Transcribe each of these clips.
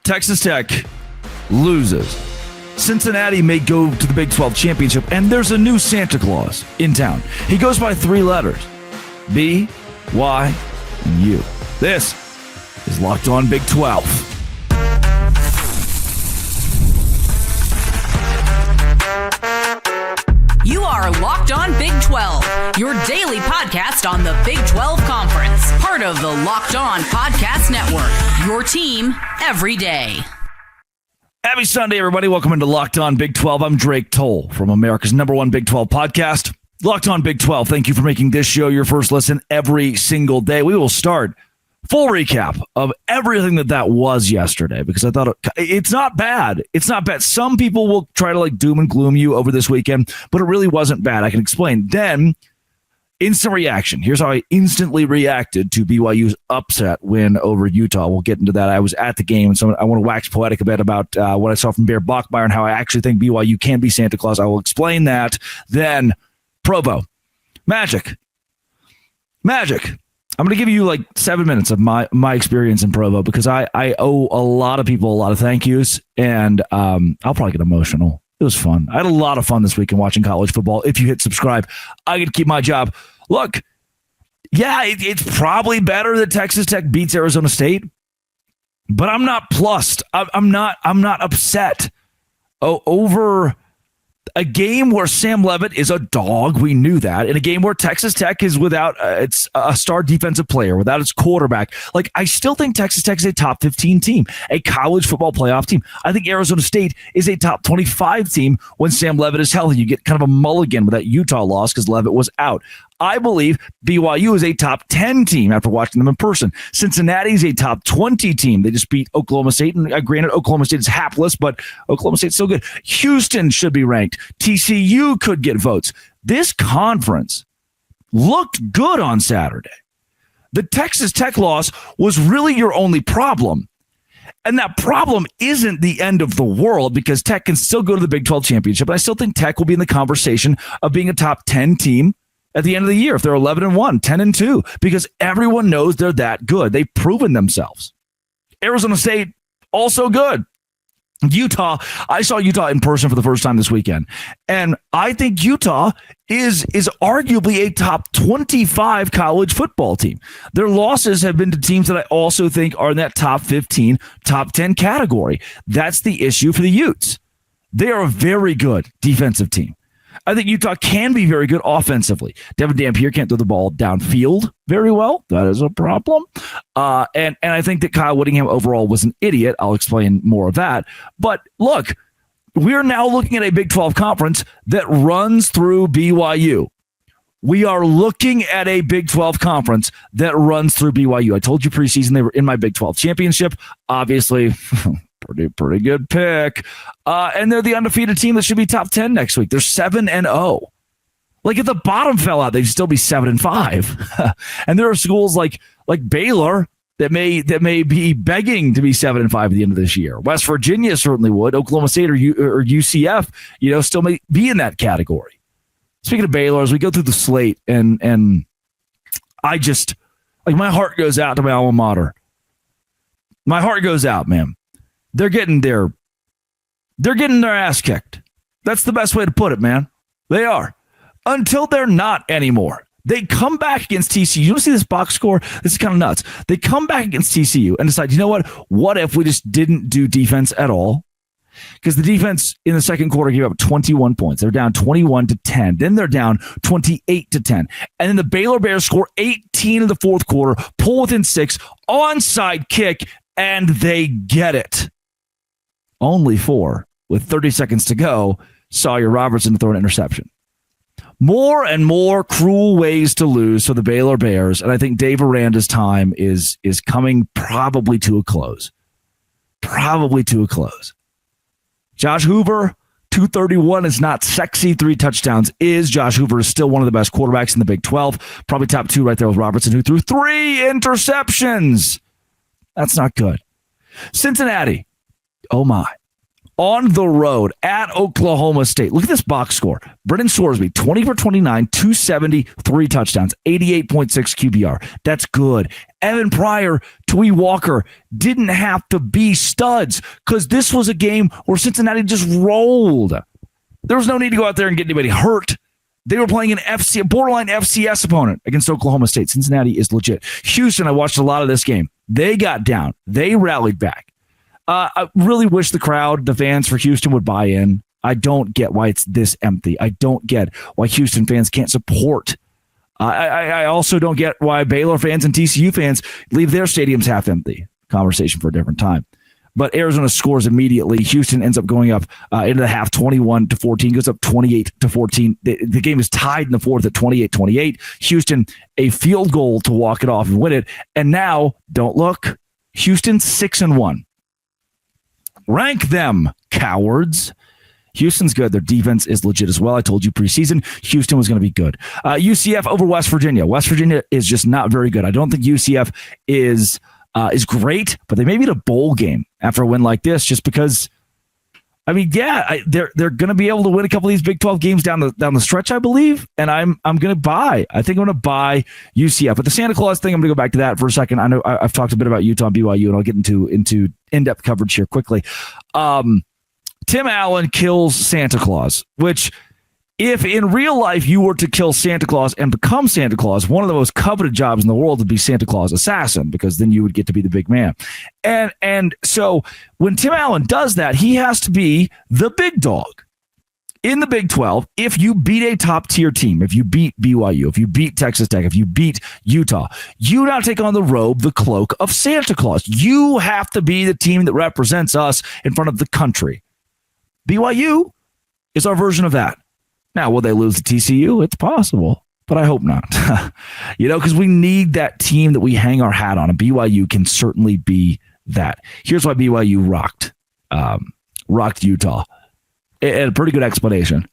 Texas Tech loses. Cincinnati may go to the Big 12 championship, and there's a new Santa Claus in town. He goes by 3 letters: B, Y, and U. This is Locked On Big 12. You are Locked On Big 12, your daily podcast on the Big 12 Conference. Part of the Locked On Podcast Network, your team every day. Happy Sunday, everybody. Welcome into Locked On Big 12. I'm Drake Toll from America's #1 Big 12 podcast, Locked On Big 12. Thank you for making this show your first listen every single day. We will start full recap of everything that was yesterday, because I thought it's not bad. It's not bad. Some people will try to doom and gloom you over this weekend, but it really wasn't bad. I can explain. Then, instant reaction. Here's how I instantly reacted to BYU's upset win over Utah. We'll get into that. I was at the game, and so I want to wax poetic a bit about what I saw from Bear Bachmeier and how I actually think BYU can be Santa Claus. I will explain that. Then, Provo. Magic. I'm going to give you 7 minutes of my experience in Provo, because I owe a lot of people a lot of thank yous, and I'll probably get emotional. It was fun. I had a lot of fun this weekend watching college football. If you hit subscribe, I get to keep my job. Look, yeah, it's probably better that Texas Tech beats Arizona State, but I'm not plussed. I'm not upset over a game where Sam Leavitt is a dog. We knew that. In a game where Texas Tech is without its a star defensive player, without its quarterback. I still think Texas Tech is a top 15 team, a college football playoff team. I think Arizona State is a top 25 team when Sam Leavitt is healthy. You get kind of a mulligan with that Utah loss because Leavitt was out. I believe BYU is a top 10 team after watching them in person. Cincinnati is a top 20 team. They just beat Oklahoma State. And granted, Oklahoma State is hapless, but Oklahoma State's still good. Houston should be ranked. TCU could get votes. This conference looked good on Saturday. The Texas Tech loss was really your only problem. And that problem isn't the end of the world, because Tech can still go to the Big 12 championship. And I still think Tech will be in the conversation of being a top 10 team at the end of the year if they're 11-1, 10-2, because everyone knows they're that good. They've proven themselves. Arizona State, also good. Utah, I saw Utah in person for the first time this weekend, and I think Utah is arguably a top 25 college football team. Their losses have been to teams that I also think are in that top 15, top 10 category. That's the issue for the Utes. They are a very good defensive team. I think Utah can be very good offensively. Devin Dampier can't throw the ball downfield very well. That is a problem. And I think that Kyle Whittingham overall was an idiot. I'll explain more of that. But look, we're now looking at a Big 12 conference that runs through BYU. We are looking at a Big 12 conference that runs through BYU. I told you preseason they were in my Big 12 championship. Obviously, pretty good pick. And they're the undefeated team that should be top 10 next week. They're 7-0. If the bottom fell out, they'd still be 7-5. And there are schools like Baylor that may be begging to be 7-5 at the end of this year. West Virginia certainly would. Oklahoma State or UCF, still may be in that category. Speaking of Baylor, as we go through the slate, and I just my heart goes out to my alma mater. My heart goes out, man. They're getting their ass kicked. That's the best way to put it, man. They are. Until they're not anymore. They come back against TCU. You don't see this box score? This is kind of nuts. They come back against TCU and decide, you know what? What if we just didn't do defense at all? Because the defense in the second quarter gave up 21 points. They're down 21-10. Then they're down 28-10. And then the Baylor Bears score 18 in the fourth quarter, pull within 6, onside kick, and they get it. Only 4, with 30 seconds to go, Sawyer Robertson to throw an interception. More and more cruel ways to lose for the Baylor Bears, and I think Dave Aranda's time is coming probably to a close. Josh Hoover, 231 is not sexy. 3 touchdowns is. Josh Hoover is still one of the best quarterbacks in the Big 12. Probably top 2 right there with Robertson, who threw 3 interceptions. That's not good. Cincinnati. Oh my. on the road at Oklahoma State. Look at this box score. Brendan Sorsby, 20 for 29, 270, 3 touchdowns, 88.6 QBR. That's good. Evan Pryor, Twee Walker didn't have to be studs because this was a game where Cincinnati just rolled. There was no need to go out there and get anybody hurt. They were playing a borderline FCS opponent against Oklahoma State. Cincinnati is legit. Houston, I watched a lot of this game. They got down. They rallied back. I really wish the crowd, the fans for Houston would buy in. I don't get why it's this empty. I don't get why Houston fans can't support. I also don't get why Baylor fans and TCU fans leave their stadiums half empty. Conversation for a different time. But Arizona scores immediately. Houston ends up going up into the half 21-14, goes up 28-14. The game is tied in the fourth at 28-28. Houston, a field goal to walk it off and win it. And now, don't look, Houston 6-1. Rank them, cowards. Houston's good. Their defense is legit as well. I told you preseason, Houston was going to be good. UCF over West Virginia. West Virginia is just not very good. I don't think UCF is great, but they may be in a bowl game after a win like this just because, I mean, yeah, they're going to be able to win a couple of these Big 12 games down the stretch, I believe, and I'm going to buy. I think I'm going to buy UCF. But the Santa Claus thing, I'm going to go back to that for a second. I know I've talked a bit about Utah and BYU, and I'll get into in-depth coverage here quickly. Tim Allen kills Santa Claus, which if in real life you were to kill Santa Claus and become Santa Claus, one of the most coveted jobs in the world would be Santa Claus assassin, because then you would get to be the big man. And so when Tim Allen does that, he has to be the big dog in the Big 12. If you beat a top tier team, if you beat BYU, if you beat Texas Tech, if you beat Utah, you now take on the robe, the cloak of Santa Claus. You have to be the team that represents us in front of the country. BYU is our version of that. Now, will they lose to TCU? It's possible, but I hope not. Because we need that team that we hang our hat on, and BYU can certainly be that. Here's why BYU rocked Utah. And a pretty good explanation.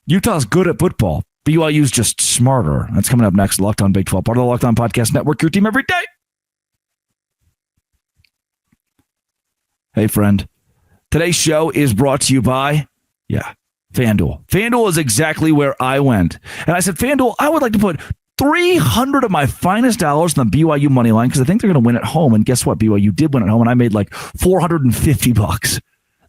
Utah's good at football. BYU's just smarter. That's coming up next. Locked On Big 12, part of the Locked On Podcast Network, your team every day. Hey, friend. Today's show is brought to you by, FanDuel. FanDuel is exactly where I went. And I said, FanDuel, I would like to put 300 of my finest dollars on the BYU money line because I think they're going to win at home. And guess what? BYU did win at home, and I made like $450.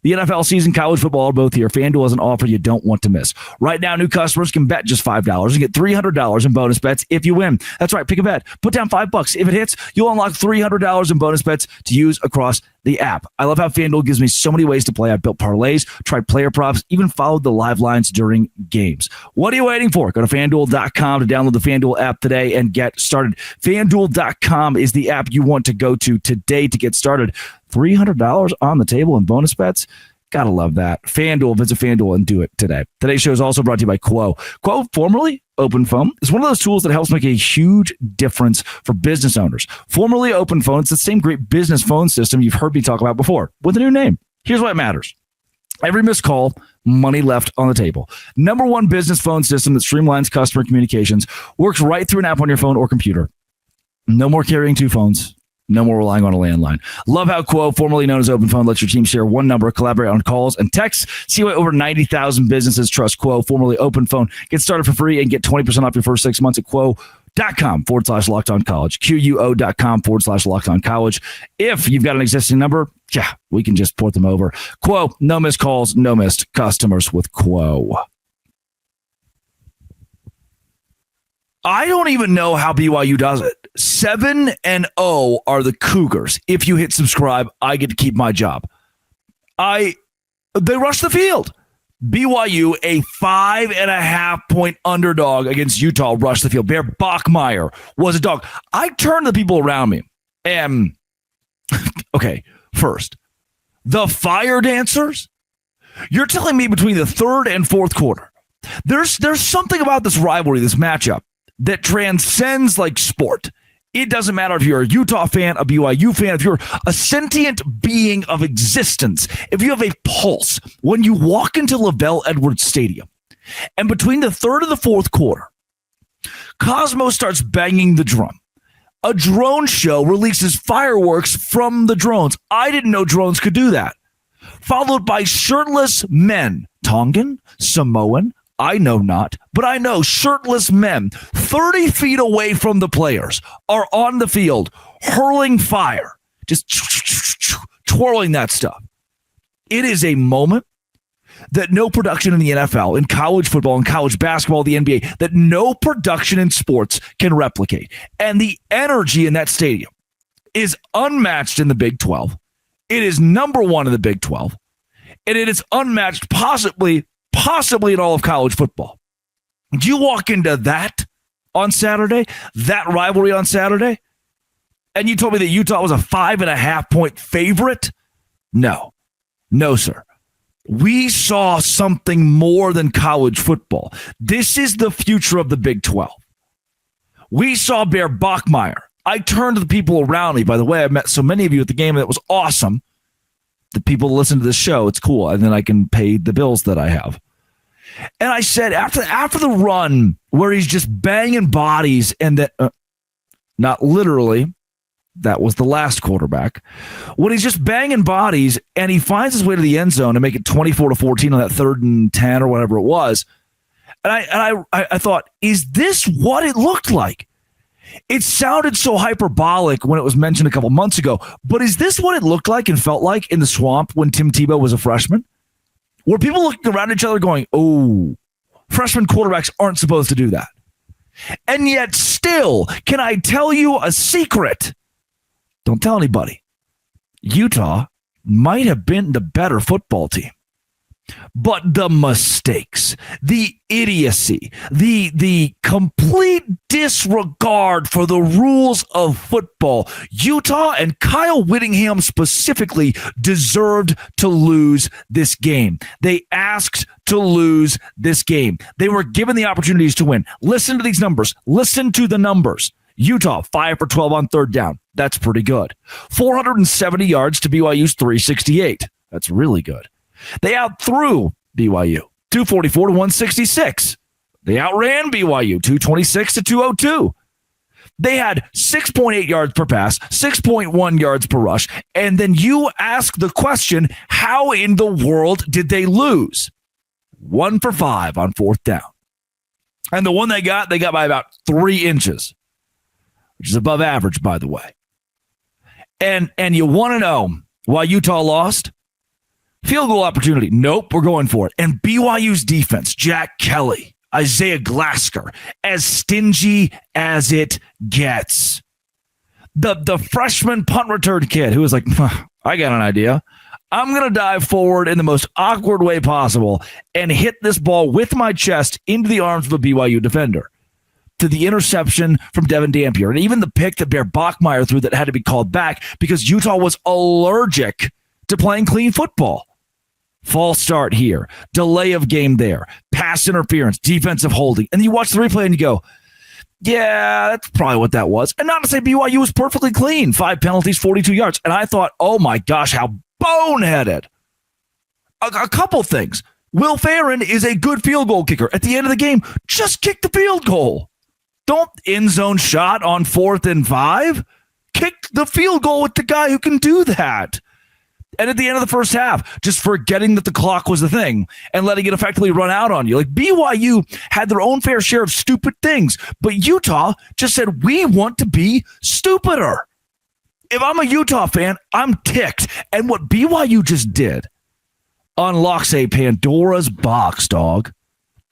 The NFL season, college football are both here. FanDuel has an offer you don't want to miss. Right now, new customers can bet just $5 and get $300 in bonus bets if you win. That's right. Pick a bet. Put down $5. If it hits, you'll unlock $300 in bonus bets to use across the app. I love how FanDuel gives me so many ways to play. I built parlays, tried player props, even followed the live lines during games. What are you waiting for? Go to FanDuel.com to download the FanDuel app today and get started. FanDuel.com is the app you want to go to today to get started. $300 on the table in bonus bets. Gotta love that. FanDuel, visit FanDuel and do it today. Today's show is also brought to you by Quo. Quo, formerly OpenPhone, is one of those tools that helps make a huge difference for business owners. Formerly OpenPhone, it's the same great business phone system you've heard me talk about before with a new name. Here's why it matters. Every missed call, money left on the table. Number one business phone system that streamlines customer communications, works right through an app on your phone or computer. No more carrying two phones. No more relying on a landline. Love how Quo, formerly known as OpenPhone, lets your team share one number, collaborate on calls and texts. See why over 90,000 businesses trust Quo, formerly OpenPhone. Get started for free and get 20% off your first 6 months at Quo.com/LockedOnCollege. QUO.com/LockedOnCollege. If you've got an existing number, we can just port them over. Quo, no missed calls, no missed customers with Quo. I don't even know how BYU does it. 7-0 are the Cougars. If you hit subscribe, I get to keep my job. They rush the field. BYU, a 5.5-point underdog against Utah, rushed the field. Bear Bachmeier was a dog. I turned to the people around me and, okay, first, the fire dancers? You're telling me between the third and fourth quarter, there's something about this rivalry, this matchup, that transcends like sport. It doesn't matter if you're a Utah fan, a BYU fan, if you're a sentient being of existence, if you have a pulse, when you walk into Lavelle Edwards Stadium, and between the third and the fourth quarter, Cosmo starts banging the drum. A drone show releases fireworks from the drones. I didn't know drones could do that. followed by shirtless men, Tongan, Samoan, I know not, but I know shirtless men 30 feet away from the players are on the field hurling fire, just twirling that stuff. It is a moment that no production in the NFL, in college football, in college basketball, the NBA, that no production in sports can replicate. And the energy in that stadium is unmatched in the Big 12. It is number one in the Big 12. And it is unmatched possibly in all of college football. You walk into that on Saturday, that rivalry on Saturday, and you told me that Utah was a 5.5-point favorite? No, sir. We saw something more than college football. This is the future of the Big 12. We saw Bear Bachmeier. I turned to the people around me. By the way, I met so many of you at the game that was awesome. The people who listen to this show, it's cool. And then I can pay the bills that I have. And I said, after the run where he's just banging bodies and that, not literally, that was the last quarterback. When he's just banging bodies and he finds his way to the end zone to make it 24-14 on that 3rd and 10 or whatever it was. And I thought, is this what it looked like? It sounded so hyperbolic when it was mentioned a couple months ago, but is this what it looked like and felt like in the swamp when Tim Tebow was a freshman? Were people looking around each other going, oh, freshman quarterbacks aren't supposed to do that? And yet still, can I tell you a secret? Don't tell anybody. Utah might have been the better football team. But the mistakes, the idiocy, the complete disregard for the rules of football, Utah and Kyle Whittingham specifically deserved to lose this game. They asked to lose this game. They were given the opportunities to win. Listen to these numbers. Listen to the numbers. Utah, 5 for 12 on 3rd down. That's pretty good. 470 yards to BYU's 368. That's really good. They outthrew BYU, 244 to 166. They outran BYU, 226 to 202. They had 6.8 yards per pass, 6.1 yards per rush. And then you ask the question, how in the world did they lose? 1 for 5 on 4th down. And the one they got by about 3 inches, which is above average, by the way. And you want to know why Utah lost? Field goal opportunity. Nope, we're going for it. And BYU's defense, Jack Kelly, Isaiah Glasker, as stingy as it gets. The freshman punt return kid who was like, I got an idea. I'm going to dive forward in the most awkward way possible and hit this ball with my chest into the arms of a BYU defender. To the interception from Devin Dampier. And even the pick that Bear Bachmeier threw that had to be called back because Utah was allergic to playing clean football. False start here. Delay of game there. Pass interference. Defensive holding. And you watch the replay and you go, yeah, that's probably what that was. And not to say BYU was perfectly clean. 5 penalties, 42 yards. And I thought, oh my gosh, how boneheaded. A couple things. Will Farron is a good field goal kicker. At the end of the game, just kick the field goal. Don't end zone shot on 4th and 5. Kick the field goal with the guy who can do that. And at the end of the first half, just forgetting that the clock was the thing and letting it effectively run out on you. Like BYU had their own fair share of stupid things, but Utah just said, we want to be stupider. If I'm a Utah fan, I'm ticked. And what BYU just did unlocks a Pandora's box, dog.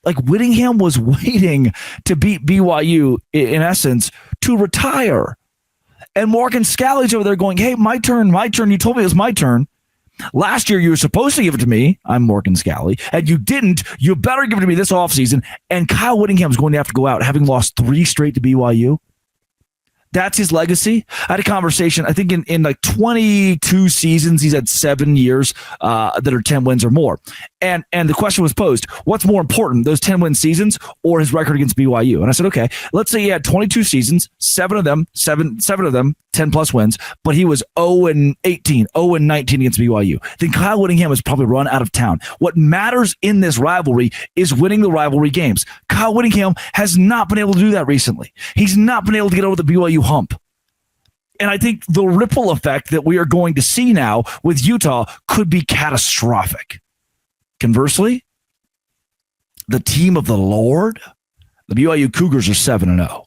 Like Whittingham was waiting to beat BYU, in essence, to retire. And Morgan Scalley's over there going, hey, my turn. You told me it was my turn. Last year, you were supposed to give it to me. I'm Morgan Scalley. And you didn't. You better give it to me this offseason. And Kyle Whittingham's going to have to go out, having lost 3 straight to BYU. That's his legacy. I had a conversation, I think in like 22 seasons, he's had 7 years that are 10 wins or more. And the question was posed, what's more important, those 10-win seasons or his record against BYU? And I said, okay, let's say he had 22 seasons, 7 of them, 10-plus wins, but he was 0-18, 0-19 against BYU. Then Kyle Whittingham has probably run out of town. What matters in this rivalry is winning the rivalry games. Kyle Whittingham has not been able to do that recently. He's not been able to get over the BYU hump. And I think the ripple effect that we are going to see now with Utah could be catastrophic. Conversely, the team of the Lord, the BYU Cougars, are 7-0.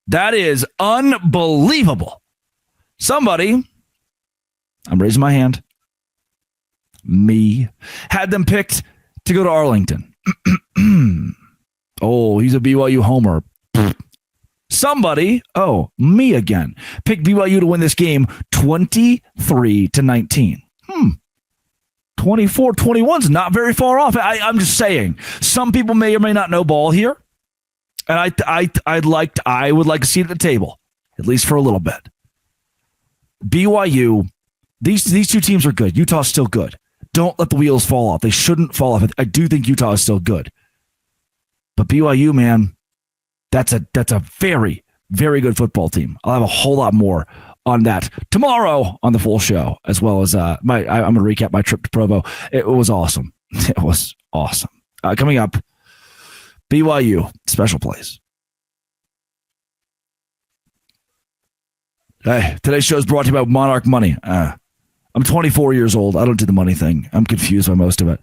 That is unbelievable. Somebody, I'm raising my hand, me, had them picked to go to Arlington. Oh, he's a BYU homer. Somebody, me again, picked BYU to win this game 23-19. 24-21 is not very far off. I'm just saying, some people may or may not know ball here, and I would like to see it at the table, at least for a little bit. BYU, these two teams are good. Utah's still good. Don't let the wheels fall off. They shouldn't fall off. I do think Utah is still good, but BYU, man, that's a very, very good football team. I'll have a whole lot more on that tomorrow on the full show, as well as I'm going to recap my trip to Provo. It was awesome. It was awesome. Coming up, BYU, special place. Hey, today's show is brought to you by Monarch Money. I'm 24 years old. I don't do the money thing. I'm confused by most of it.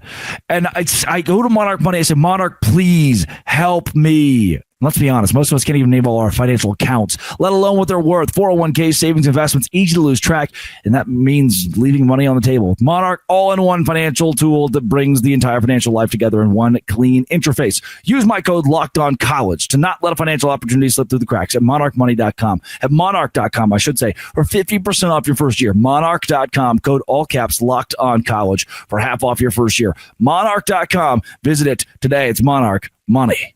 And I go to Monarch Money. I say, Monarch, please help me. Let's be honest. Most of us can't even name all our financial accounts, let alone what they're worth. 401k, savings, investments, easy to lose track. And that means leaving money on the table. Monarch, all-in-one financial tool that brings the entire financial life together in one clean interface. Use my code LOCKEDONCollege to not let a financial opportunity slip through the cracks at monarchmoney.com. At monarch.com, I should say, for 50% off your first year. Monarch.com, code all caps LOCKEDONCollege for half off your first year. Monarch.com. Visit it today. It's Monarch Money.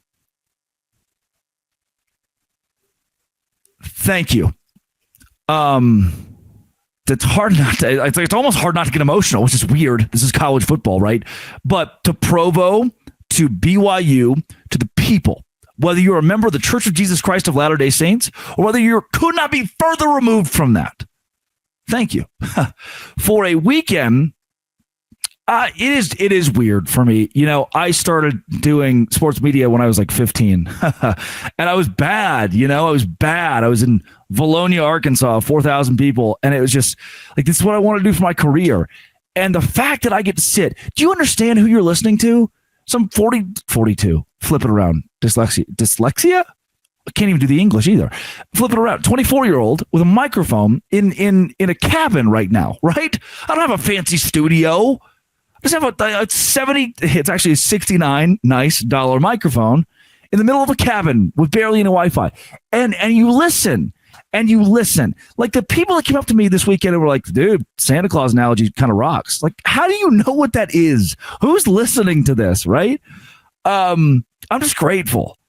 Thank you. It's hard not to. It's almost hard not to get emotional, which is weird. This is college football, right? But to Provo, to BYU, to the people, whether you're a member of the Church of Jesus Christ of Latter-day Saints or whether you could not be further removed from that, thank you. For a weekend, it is weird for me. You know, I started doing sports media when I was like 15 and I was bad. I was in Valonia, Arkansas, 4,000 people. And it was just like, this is what I want to do for my career. And the fact that I get to sit, do you understand who you're listening to? Some 42, flip it around. Dyslexia? I can't even do the English either. Flip it around. 24-year-old with a microphone in a cabin right now, right? I don't have a fancy studio. I just have a 70, it's actually a $69 nice microphone in the middle of a cabin with barely any Wi-Fi. And you listen. Like the people that came up to me this weekend and were like, dude, Santa Claus analogy kind of rocks. Like, how do you know what that is? Who's listening to this, right? I'm just grateful.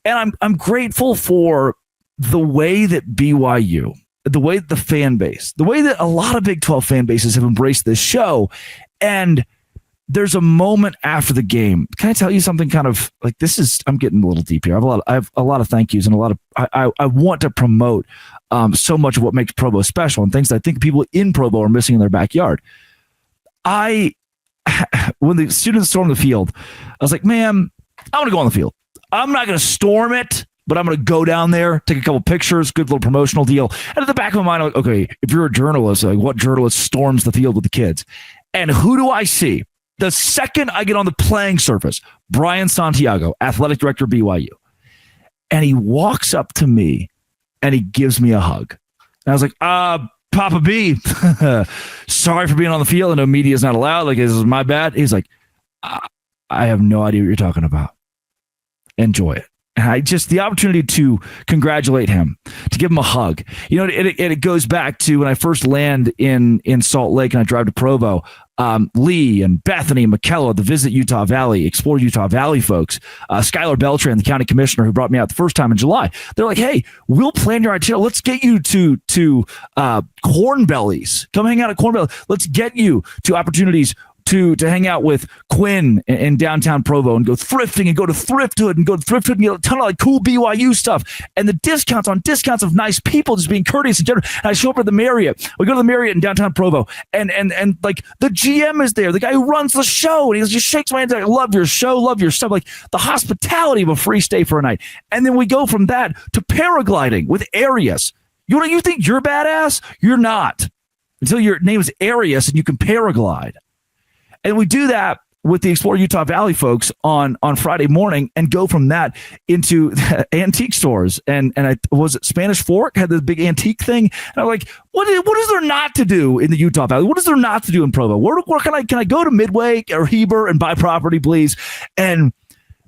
And I'm grateful for the way that BYU, the way that the fan base, the way that a lot of Big 12 fan bases have embraced this show. And there's a moment after the game. Can I tell you something kind of like I'm getting a little deep here. I have a lot of thank yous and a lot of, I want to promote so much of what makes Provo special and things that I think people in Provo are missing in their backyard. When the students stormed the field, I was like, man, I want to go on the field. I'm not going to storm it, but I'm going to go down there, take a couple pictures, good little promotional deal. And at the back of my mind, I'm like, okay, if you're a journalist, like what journalist storms the field with the kids? And who do I see? The second I get on the playing surface, Brian Santiago, athletic director of BYU. And he walks up to me and he gives me a hug. And I was like, Papa B, sorry for being on the field. I know media is not allowed. Like, this is my bad. He's like, I have no idea what you're talking about. Enjoy it. And the opportunity to congratulate him, to give him a hug. It goes back to when I first land in Salt Lake and I drive to Provo. Lee and Bethany and McKellar, the Visit Utah Valley, Explore Utah Valley folks, Skylar Beltran, the county commissioner who brought me out the first time in July. They're like, hey, we'll plan your itinerary. Let's get you to Corn Bellies. Come hang out at Corn Bellies. Let's get you to opportunities to hang out with Quinn in downtown Provo and go thrifting and go to Thrifthood and get a ton of like cool BYU stuff and the discounts of nice people just being courteous and generous. And I show up at the Marriott. We go to the Marriott in downtown Provo and like the GM is there, the guy who runs the show, and he just shakes my hand like, love your show, love your stuff, like the hospitality of a free stay for a night. And then we go from that to paragliding with Arias. You think you're badass? You're not until your name is Arius and you can paraglide. And we do that with the Explore Utah Valley folks on Friday morning and go from that into antique stores. And I was it Spanish Fork had this big antique thing. And I'm like, what is there not to do in the Utah Valley? What is there not to do in Provo? Where can I go to Midway or Heber and buy property, please? And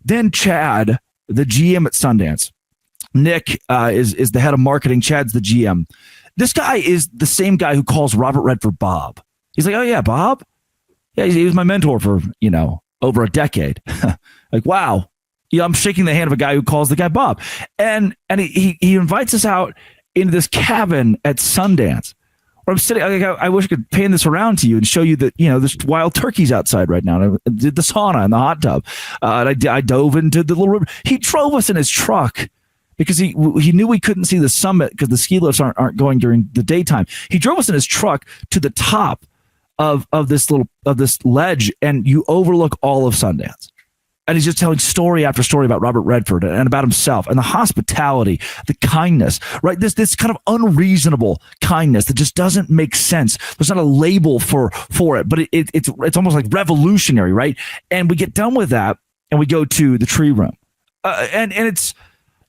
then Chad, the GM at Sundance, Nick is the head of marketing. Chad's the GM. This guy is the same guy who calls Robert Redford Bob. He's like, oh yeah, Bob. Yeah, he was my mentor for, over a decade. Like, wow. I'm shaking the hand of a guy who calls the guy Bob. And he invites us out into this cabin at Sundance where I'm sitting. I wish I could pan this around to you and show you that, there's wild turkeys outside right now. And I did the sauna and the hot tub. And I dove into the little river. He drove us in his truck because he knew we couldn't see the summit because the ski lifts aren't going during the daytime. He drove us in his truck to the top of this ledge, and you overlook all of Sundance. And he's just telling story after story about Robert Redford and about himself and the hospitality, the kindness, right? This kind of unreasonable kindness that just doesn't make sense. There's not a label for it, but it's almost like revolutionary, right? And we get done with that, and we go to the tree room, and it's.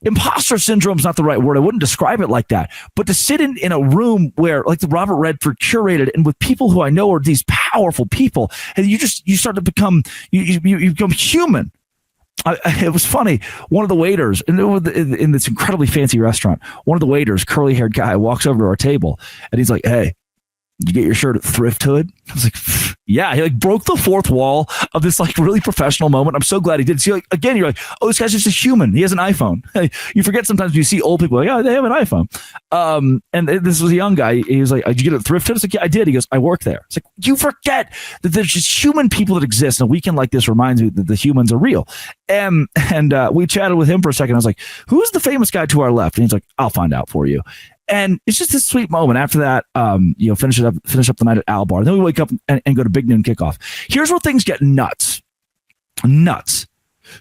Imposter syndrome is not the right word. I wouldn't describe it like that. But to sit in a room where, like the Robert Redford curated, and with people who I know are these powerful people, and you start to become you become human. It was funny. One of the waiters in this incredibly fancy restaurant, one of the waiters, curly haired guy, walks over to our table, and he's like, "Hey, did you get your shirt at Thrift Hood?" I was like, yeah. He broke the fourth wall of this really professional moment. I'm so glad he did. See, again, you're like, oh, this guy's just a human. He has an iPhone. You forget sometimes when you see old people, yeah, they have an iPhone. And this was a young guy. He was like, did you get it at Thrift Hood? I was like, yeah, I did. He goes, I work there. It's like, you forget that there's just human people that exist. And a weekend like this reminds me that the humans are real. And we chatted with him for a second. I was like, who's the famous guy to our left? And he's like, I'll find out for you. And it's just this sweet moment. After that, finish up the night at Al Bar. Then we wake up and go to Big Noon kickoff. Here's where things get nuts.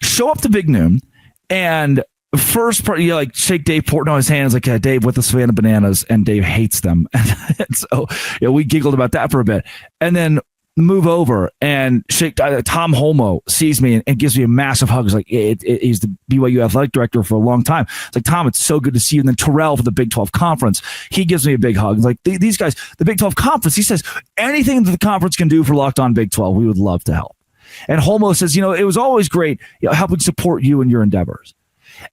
Show up to Big Noon, and first part, shake Dave Portnoy's hands, like, Dave with the Savannah Bananas, and Dave hates them. And so we giggled about that for a bit, and then move over and shake. Tom Holmoe sees me and gives me a massive hug. He's like, he's the BYU athletic director for a long time. It's like, Tom, it's so good to see you. And then Terrell for the Big 12 conference, he gives me a big hug. It's like, these guys, the Big 12 conference, he says, anything that the conference can do for Locked On Big 12, we would love to help. And Holmoe says, it was always great helping support you in your endeavors.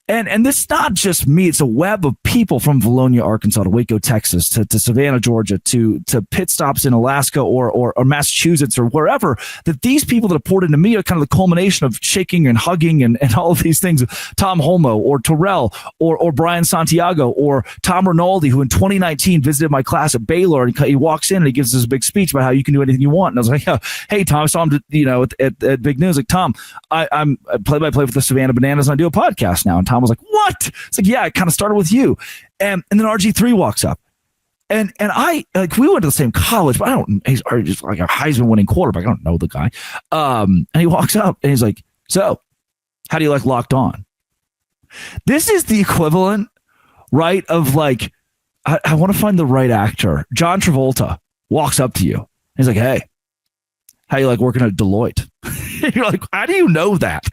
And this is not just me. It's a web of people from Valonia, Arkansas, to Waco, Texas, to Savannah, Georgia, to pit stops in Alaska or Massachusetts or wherever, that these people that have poured into me are kind of the culmination of shaking and hugging and all of these things. Tom Holmoe or Terrell or Brian Santiago or Tom Rinaldi, who in 2019 visited my class at Baylor, and he walks in and he gives us a big speech about how you can do anything you want. And I was like, hey, Tom, I saw him at Big News. Like, Tom, I'm play-by-play with the Savannah Bananas, and I do a podcast now. And Tom was like, what? It's like, yeah, it kind of started with you. And then RG3 walks up. And I, we went to the same college, but he's just like a Heisman winning quarterback. I don't know the guy. And he walks up and he's like, so how do you like Locked On? This is the equivalent, right, of like, I want to find the right actor. John Travolta walks up to you. He's like, hey, how you like working at Deloitte? You're like, how do you know that?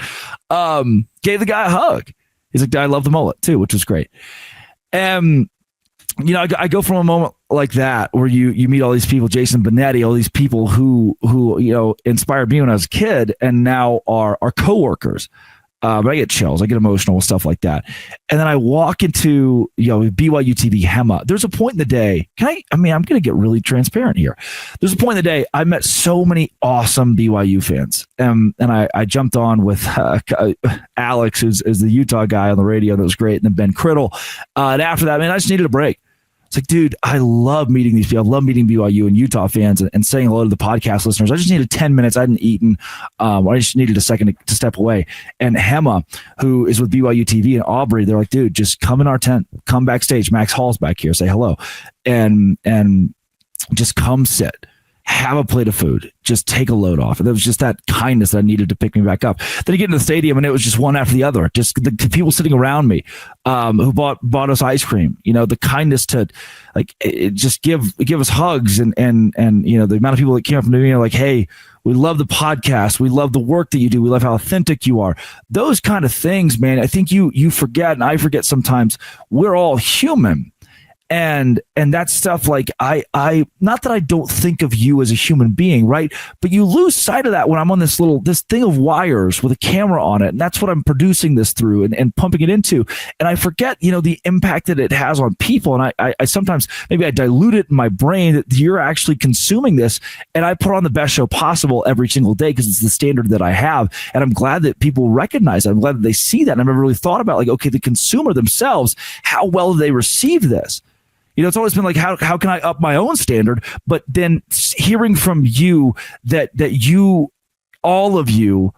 Gave the guy a hug. He's like, I love the mullet too, which was great. And, I go from a moment like that where you meet all these people, Jason Benetti, all these people who inspired me when I was a kid and now are coworkers. But I get chills. I get emotional with stuff like that. And then I walk into, BYU TV Hema. There's a point in the day. I'm going to get really transparent here. There's a point in the day I met so many awesome BYU fans. And I jumped on with Alex, who's the Utah guy on the radio. That was great. And then Ben Criddle. And after that, I just needed a break. It's like, dude, I love meeting these people. I love meeting BYU and Utah fans and saying hello to the podcast listeners. I just needed 10 minutes. I hadn't eaten. I just needed a second to step away. And Hema, who is with BYU TV, and Aubrey, they're like, dude, just come in our tent, come backstage. Max Hall's back here, say hello, and just come sit. have a plate of food, just take a load off. And it was just that kindness that I needed to pick me back up. Then you get into the stadium and it was just one after the other, just the people sitting around me who bought us ice cream, the kindness to just give us hugs and the amount of people that came up to me like, hey, we love the podcast. We love the work that you do. We love how authentic you are. Those kind of things, man, I think you forget, and I forget sometimes, we're all human. And that stuff, like I not that I don't think of you as a human being, right? But you lose sight of that when I'm on this thing of wires with a camera on it. And that's what I'm producing this through and pumping it into. And I forget, the impact that it has on people. And I sometimes, maybe I dilute it in my brain that you're actually consuming this. And I put on the best show possible every single day because it's the standard that I have. And I'm glad that people recognize it. I'm glad that they see that. And I've never really thought about the consumer themselves, how well they receive this. It's always been like, how can I up my own standard? But then hearing from you that you, all of you,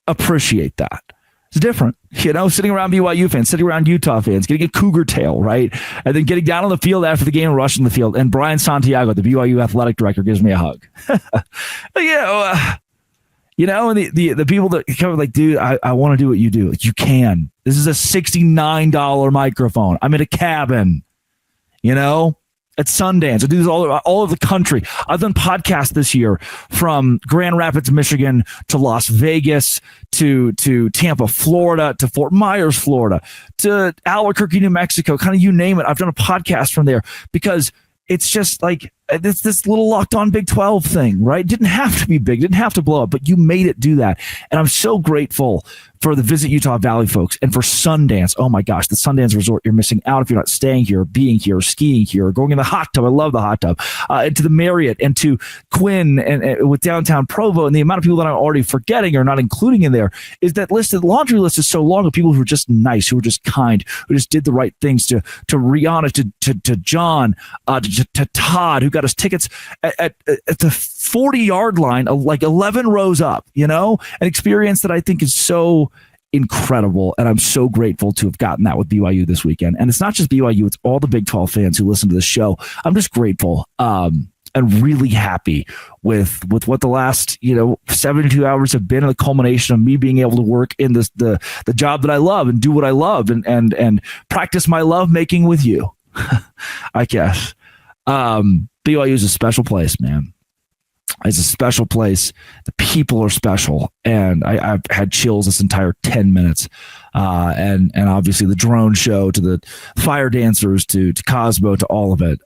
appreciate that. It's different, sitting around BYU fans, sitting around Utah fans, getting a Cougar tail, right? And then getting down on the field after the game and rushing the field. And Brian Santiago, the BYU athletic director, gives me a hug. And the people that come like, dude, I want to do what you do. Like, you can. This is a $69 microphone. I'm in a cabin, at Sundance. I do this all over the country. I've done podcasts this year from Grand Rapids, Michigan to Las Vegas to Tampa, Florida, to Fort Myers, Florida, to Albuquerque, New Mexico, kind of you name it. I've done a podcast from there because it's just like this little Locked On Big 12 thing, right? Didn't have to be big, didn't have to blow up, but you made it do that. And I'm so grateful for the Visit Utah Valley folks and for Sundance. Oh my gosh, the Sundance Resort, you're missing out if you're not staying here, or being here, or skiing here, or going in the hot tub. I love the hot tub. And to the Marriott and to Quinn and with downtown Provo, and the amount of people that I'm already forgetting or not including in there is that list. The laundry list is so long of people who are just nice, who are just kind, who just did the right things to Rihanna, to John, to Todd, who got us tickets at the 40-yard line, like 11 rows up, an experience that I think is so incredible. And I'm so grateful to have gotten that with BYU this weekend. And it's not just BYU, it's all the Big 12 fans who listen to this show. I'm just grateful and really happy with what the last, 72 hours have been, and the culmination of me being able to work in the job that I love and do what I love and practice my love making with you, I guess. BYU is a special place, man. It's a special place. The people are special, and I've had chills this entire 10 minutes. And obviously the drone show, to the fire dancers, to Cosmo, to all of it.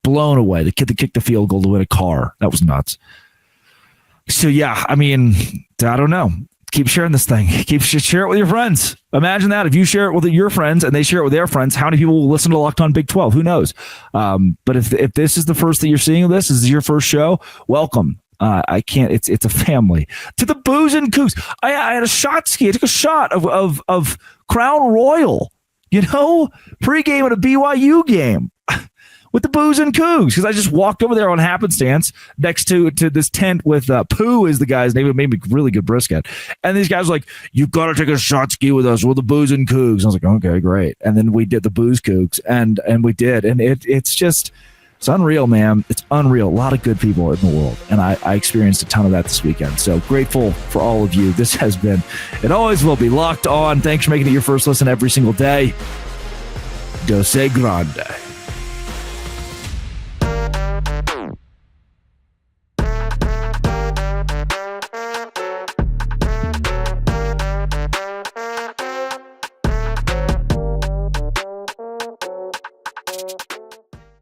Blown away. The kid that kicked the field goal to win a car. That was nuts. So yeah, I mean, I don't know. Keep sharing this thing. Share it with your friends. Imagine that if you share it with your friends and they share it with their friends, how many people will listen to Locked On Big 12? Who knows? But if this is the first that you're seeing of this is your first show, welcome. I can't. It's a family. To the Booze and Cougs. I had a shot ski. I took a shot of Crown Royal. Pregame at a BYU game. With the Booze and Cougs, because I just walked over there on happenstance next to this tent with Pooh is the guy's name. It made me really good brisket. And these guys were like, "You've got to take a shot ski with us. We're the Booze and Cougs." And I was like, "Okay, great." And then we did the Booze Cougs, and we did, and it's unreal, man. It's unreal. A lot of good people in the world, and I experienced a ton of that this weekend. So grateful for all of you. This has been, it always will be, Locked On. Thanks for making it your first listen every single day. Dose Grande.